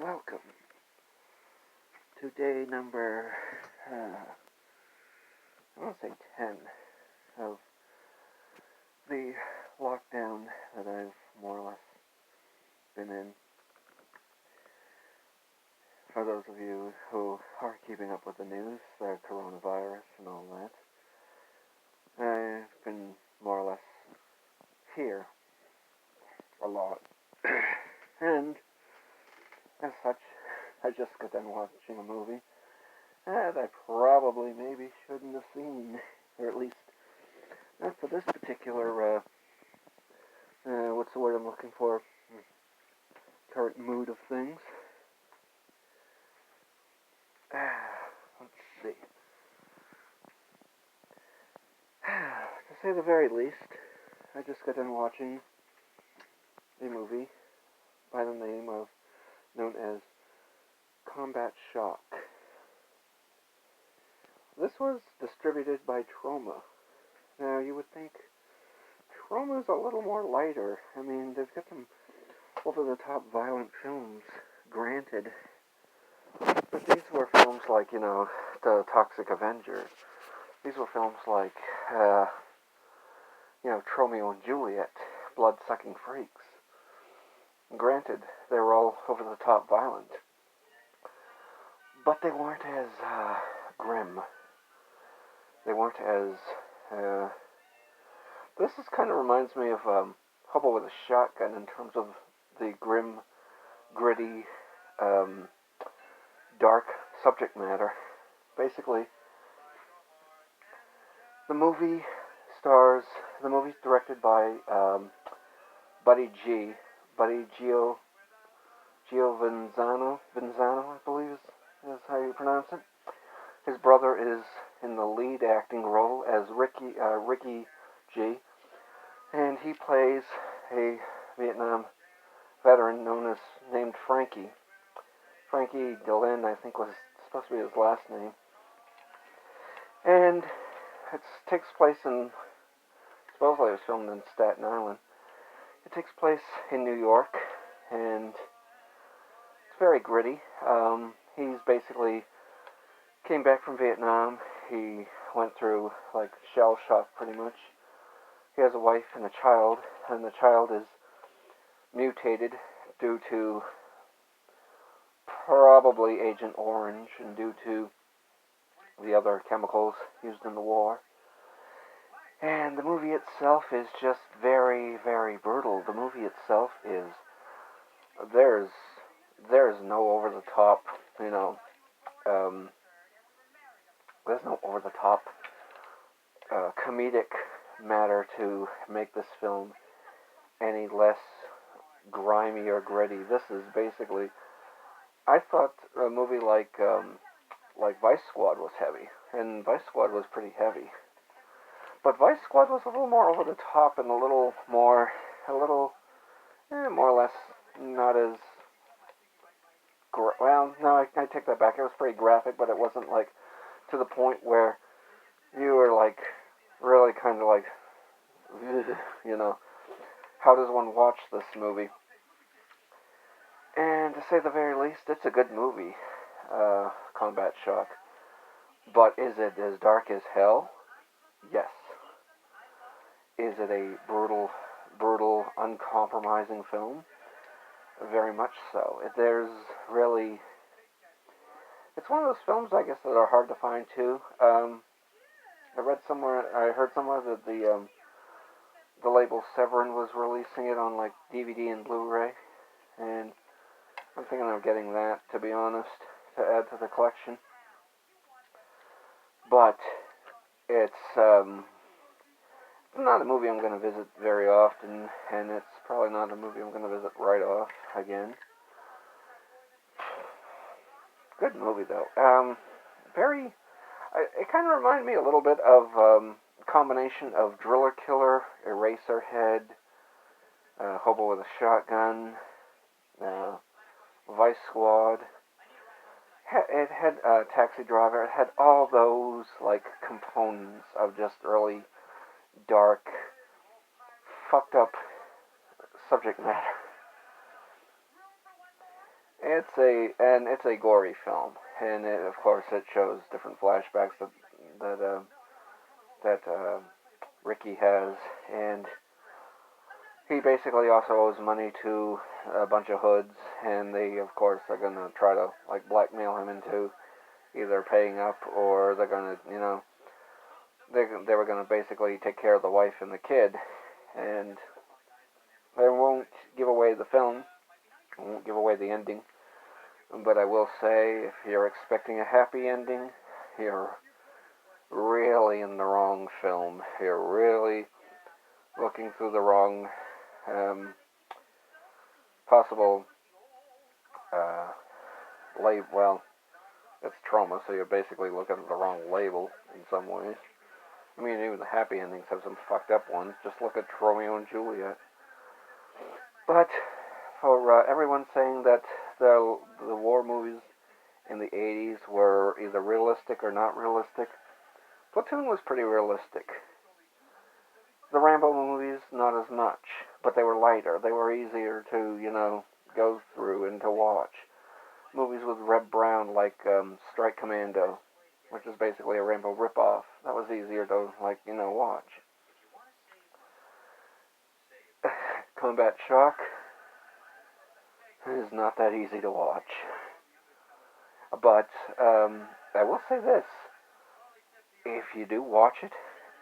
welcome to day number, I want to say 10 of the lockdown that I've more or less been in. For those of you who are keeping up with the news, the coronavirus and all that, I've been more or less here a lot. And as such, I just got done watching a movie that I probably maybe shouldn't have seen, or at least not for this particular, what's the word I'm looking for, current mood of things. Let's see. To say the very least, I just got done watching a movie by the name of, known as Combat Shock. This was distributed by Troma. Now, you would think Troma's a little more lighter. I mean, they've got some over-the-top violent films, granted. But these were films like, The Toxic Avengers. These were films like, Tromeo and Juliet, Blood-Sucking Freaks. Granted, they were all over-the-top violent. But they weren't as, grim. They weren't as, This kind of reminds me of, Hobo with a Shotgun in terms of the grim, gritty, dark subject matter. Basically, the movie's directed by, Buddy Giovanzano, I believe is how you pronounce it. His brother is in the lead acting role as Ricky G, and he plays a Vietnam veteran named Frankie. Frankie Delin, I think, was supposed to be his last name. And it takes place supposedly it was filmed in Staten Island. It takes place in New York, and it's very gritty. He's basically came back from Vietnam. He went through, shell shock pretty much. He has a wife and a child, and the child is mutated due to probably Agent Orange and due to the other chemicals used in the war. And the movie itself is just very, very brutal. The movie itself is, there's no over-the-top, there's no over-the-top comedic matter to make this film any less grimy or gritty. This is basically, I thought a movie like Vice Squad was heavy, and Vice Squad was pretty heavy. But Vice Squad was a little more over the top and a little more or less not as, I take that back. It was pretty graphic, but it wasn't to the point where you were really kind of how does one watch this movie? And to say the very least, it's a good movie, Combat Shock. But is it as dark as hell? Yes. Is it a brutal, uncompromising film? Very much so. It's one of those films, I guess, that are hard to find, too. I heard somewhere that the label Severin was releasing it on, DVD and Blu-ray, and I'm thinking of getting that, to be honest, to add to the collection. But it's not a movie I'm going to visit very often, and it's probably not a movie I'm going to visit right off again. Good movie, though. It kind of reminded me a little bit of a combination of Driller Killer, Eraserhead, Hobo with a Shotgun, Vice Squad. It had Taxi Driver. It had all those components of just early dark, fucked up subject matter. it's a gory film, and of course it shows different flashbacks that Ricky has, and he basically also owes money to a bunch of hoods, and they of course are gonna try to like blackmail him into either paying up, or they're gonna, they were gonna basically take care of the wife and the kid, and I won't give away the film, I won't give away the ending, but I will say if you're expecting a happy ending, you're really in the wrong film. You're really looking through the wrong possible label. Well, it's trauma, so you're basically looking at the wrong label in some ways. I mean, even the happy endings have some fucked up ones. Just look at Romeo and Juliet. But for everyone saying that the war movies in the 80s were either realistic or not realistic, Platoon was pretty realistic. The Rambo movies, not as much, but they were lighter. They were easier to, go through and to watch. Movies with Reb Brown, like Strike Commando, which is basically a Rambo ripoff, that was easier to, watch. Combat Shock is not that easy to watch. But I will say this: if you do watch it,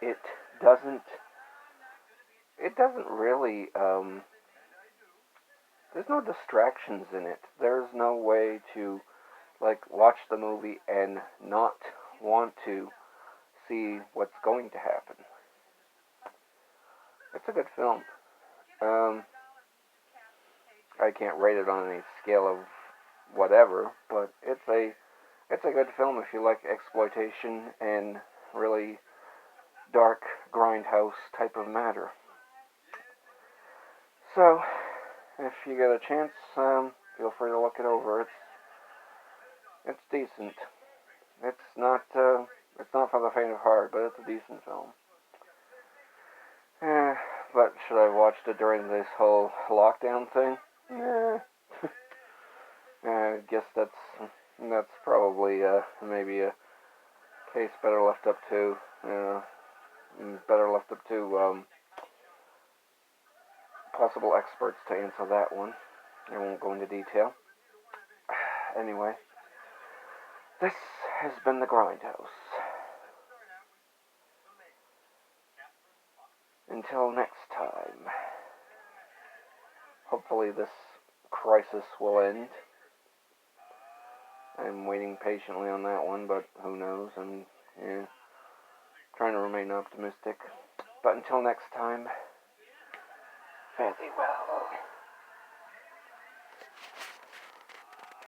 it doesn't really. There's no distractions in it. There's no way to watch the movie and not want to see what's going to happen. It's a good film. I can't rate it on any scale of whatever, but it's a good film if you like exploitation and really dark grindhouse type of matter. So, if you get a chance, feel free to look it over. It's decent. It's not for the faint of heart, but it's a decent film. But should I have watched it during this whole lockdown thing? Yeah. I guess that's probably maybe a case better left up to possible experts to answer that one. I won't go into detail. Anyway, this has been the Grindhouse. Until next time, hopefully this crisis will end. I'm waiting patiently on that one, but who knows? I'm trying to remain optimistic. But until next time, fare thee well.